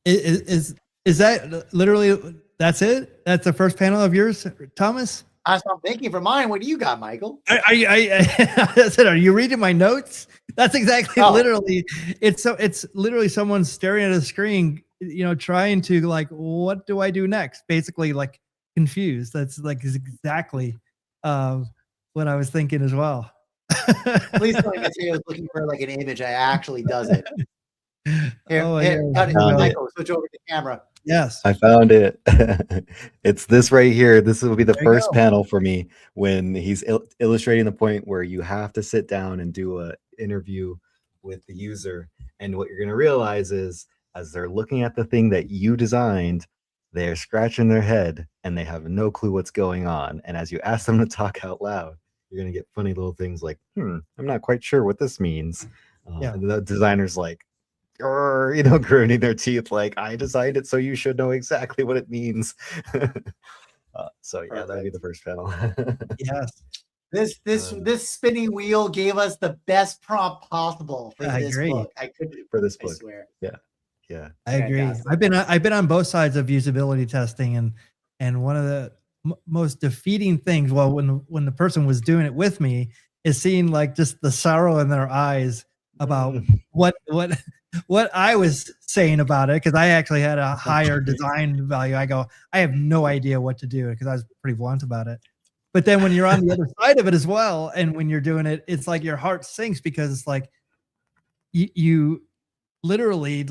Is that literally? That's it? That's the first panel of yours, Thomas? That's what I'm thinking for mine. What do you got, Michael? I said, are you reading my notes? That's exactly literally. It's literally someone staring at a screen, trying to like, what do I do next? Basically, like confused. That's like exactly what I was thinking as well. Please tell me Matheo is looking for like an image. I actually does it. Here, Michael, switch over the camera. Yes, I found it. It's this right here. This will be the first panel for me when he's illustrating the point where you have to sit down and do an interview with the user. And what you're going to realize is as they're looking at the thing that you designed, they're scratching their head and they have no clue what's going on. And as you ask them to talk out loud, you're going to get funny little things like, I'm not quite sure what this means. And the designer's like, groaning their teeth like, I designed it, so you should know exactly what it means. So yeah, that'd be the first panel. Yes. This spinning wheel gave us the best prompt possible for this book. I swear. Yeah. I agree. I've been on both sides of usability testing, and one of the most defeating things, well, when the person was doing it with me, is seeing like just the sorrow in their eyes about what I was saying about it, because I actually had a higher design value. I have no idea what to do, because I was pretty blunt about it. But then when you're on the other side of it as well, and when you're doing it, it's like your heart sinks, because it's like you literally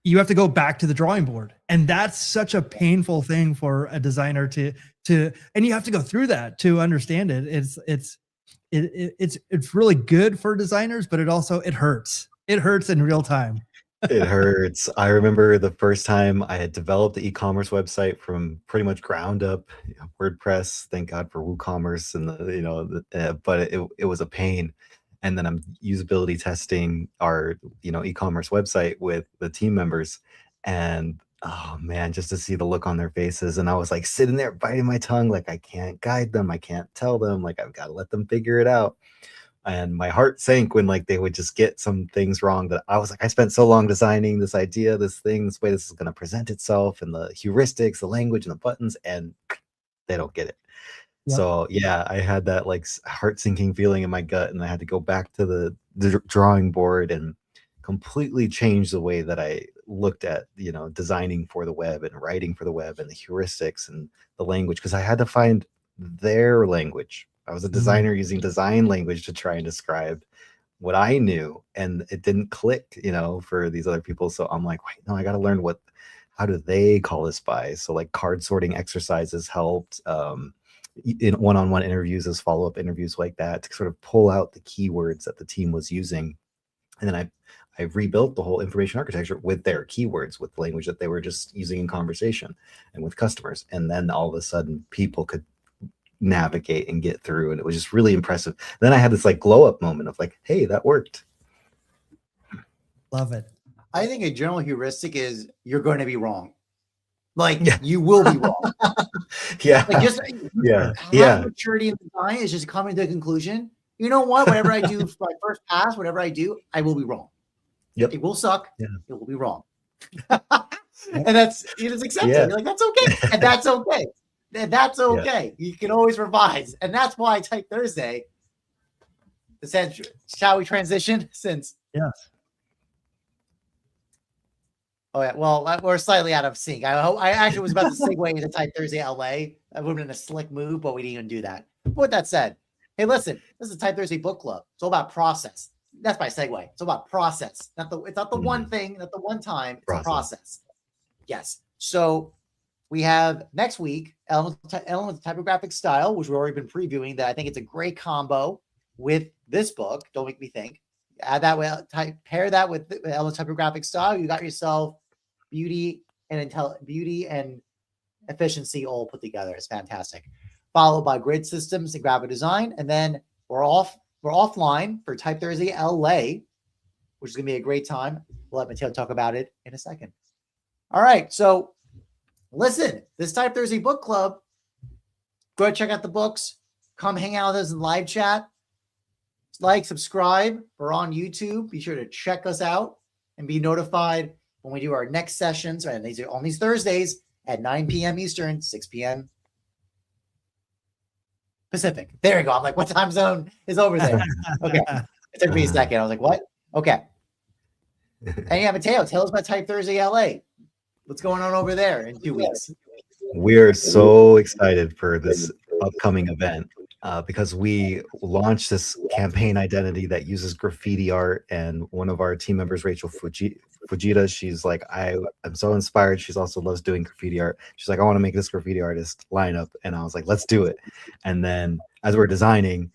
you have to go back to the drawing board, and that's such a painful thing for a designer to and you have to go through that to understand it. It's really good for designers, but it hurts. It hurts in real time. It hurts. I remember the first time I had developed the e-commerce website from pretty much ground up, WordPress. Thank God for WooCommerce, and but it was a pain. And then I'm usability testing our e-commerce website with the team members, and oh man, just to see the look on their faces, and I was like sitting there biting my tongue, like I can't guide them, I can't tell them, like I've got to let them figure it out. And my heart sank when like they would just get some things wrong, that I was like, I spent so long designing this idea, this thing, this way this is going to present itself, and the heuristics, the language, and the buttons, and they don't get it. Yep. So yeah, I had that like heart sinking feeling in my gut, and I had to go back to the drawing board and completely change the way that I looked at designing for the web and writing for the web and the heuristics and the language, because I had to find their language. I was a designer using design language to try and describe what I knew, and it didn't click, for these other people. So I'm like, wait, no, I got to learn how do they call this by? So like card sorting exercises helped, in one-on-one interviews as follow-up interviews like that, to sort of pull out the keywords that the team was using. And then I rebuilt the whole information architecture with their keywords, with language that they were just using in conversation and with customers. And then all of a sudden people could navigate and get through, and it was just really impressive. Then I had this like glow up moment of like, hey, that worked. Love it. I think a general heuristic is you're going to be wrong. Like you will be wrong. Maturity in design is just coming to a conclusion. You know what? Whatever I do for my first pass, whatever I do, I will be wrong. Yep. It will suck. Yeah. It will be wrong. And it is accepted. You're like, that's okay. And that's okay. That's okay. You can always revise. And that's why Type Thursday said, shall we transition? Since Yes. Oh yeah, well we're slightly out of sync. I actually was about to segue into Type Thursday LA. That would have been a slick move, but we didn't even do that. But with that said, hey, listen, this is Type Thursday Book Club. It's all about process. That's my segue. It's all about process. It's not the one thing, not the one time. It's a process. Yes. So we have next week Elements of Typographic Style, which we've already been previewing. That I think it's a great combo with this book. Don't Make Me Think. Add that with pair that with Elements of Typographic Style. You got yourself beauty and efficiency all put together. It's fantastic. Followed by grid systems and graphic design, and then we're offline for Type Thursday LA, which is gonna be a great time. We'll let Matheo talk about it in a second. All right, so listen, this Type Thursday Book Club. Go ahead, check out the books. Come hang out with us in live chat. Like, subscribe. We're on YouTube. Be sure to check us out and be notified when we do our next sessions. And these are on these Thursdays at 9 p.m. Eastern, 6 p.m. Pacific. There you go. I'm like, what time zone is over there? Okay. It took me a second. I was like, what? Okay. And yeah, Matheo, tell us about Type Thursday LA. What's going on over there in 2 weeks? We're so excited for this upcoming event because we launched this campaign identity that uses graffiti art, and one of our team members, Rachel Fujita, she's like, I'm so inspired. She's also loves doing graffiti art. She's like, I want to make this graffiti artist lineup, and I was like, let's do it. And then as we're designing,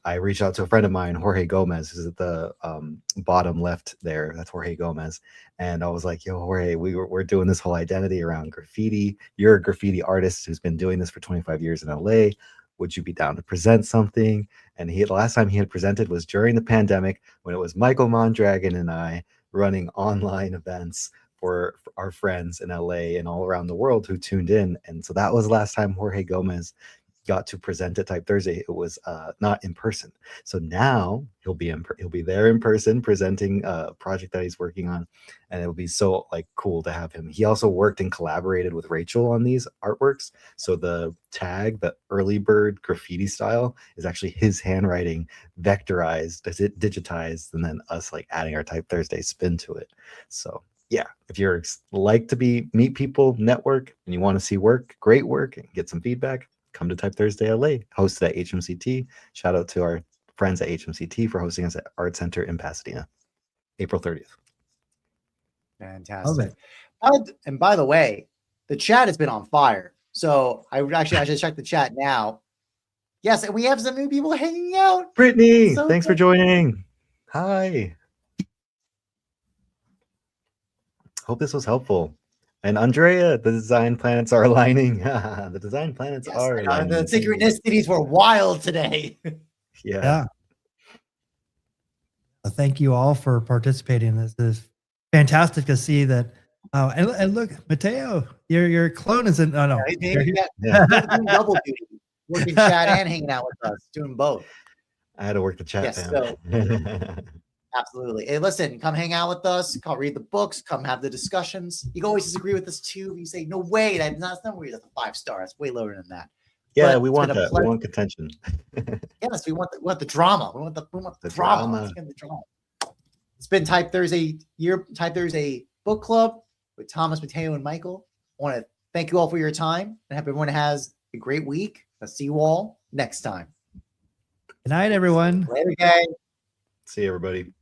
I reached out to a friend of mine, Jorge Gomez, who's at the bottom left there. That's Jorge Gomez. And I was like, yo, Jorge, we're doing this whole identity around graffiti. You're a graffiti artist who's been doing this for 25 years in LA. Would you be down to present something? And the last time he had presented was during the pandemic, when it was Michael Mondragon and I running online events for our friends in LA and all around the world who tuned in. And so that was the last time Jorge Gomez got to present at Type Thursday. It was not in person. So now he'll be there in person presenting a project that he's working on, and it'll be so cool to have him. He also worked and collaborated with Rachel on these artworks. So the tag, the early bird graffiti style, is actually his handwriting vectorized, digitized, and then us adding our Type Thursday spin to it. So yeah, if you're like to meet people, network, and you want to see great work, and get some feedback, come to Type Thursday LA, hosted at HMCT. Shout out to our friends at HMCT for hosting us at Art Center in Pasadena, April 30th. Fantastic. And by the way, the chat has been on fire. So I should check the chat now. Yes, and we have some new people hanging out. Brittany, thanks for joining. Hi. Hope this was helpful. And Andrea, the design planets are aligning. The design planets are aligning. The synchronicities were wild today. Yeah. Thank you all for participating. This is fantastic to see that. Oh, and look, Matheo, your clone is in. Oh no, doing double duty, working chat and hanging out with us, doing both. I had to work the chat. Yes, so, absolutely. Hey, listen, come hang out with us. Come read the books. Come have the discussions. You can always disagree with us too. You say, no way, that's not weird. That's a 5-star. It's way lower than that. Yeah, we want that. We want contention. Yes, we want the drama. We want the drama. Let's get the drama. It's been Type Thursday Book Club with Thomas, Matheo, and Michael. I want to thank you all for your time and hope everyone has a great week. I'll see you all next time. Good night, everyone. Later, gang. See you, everybody.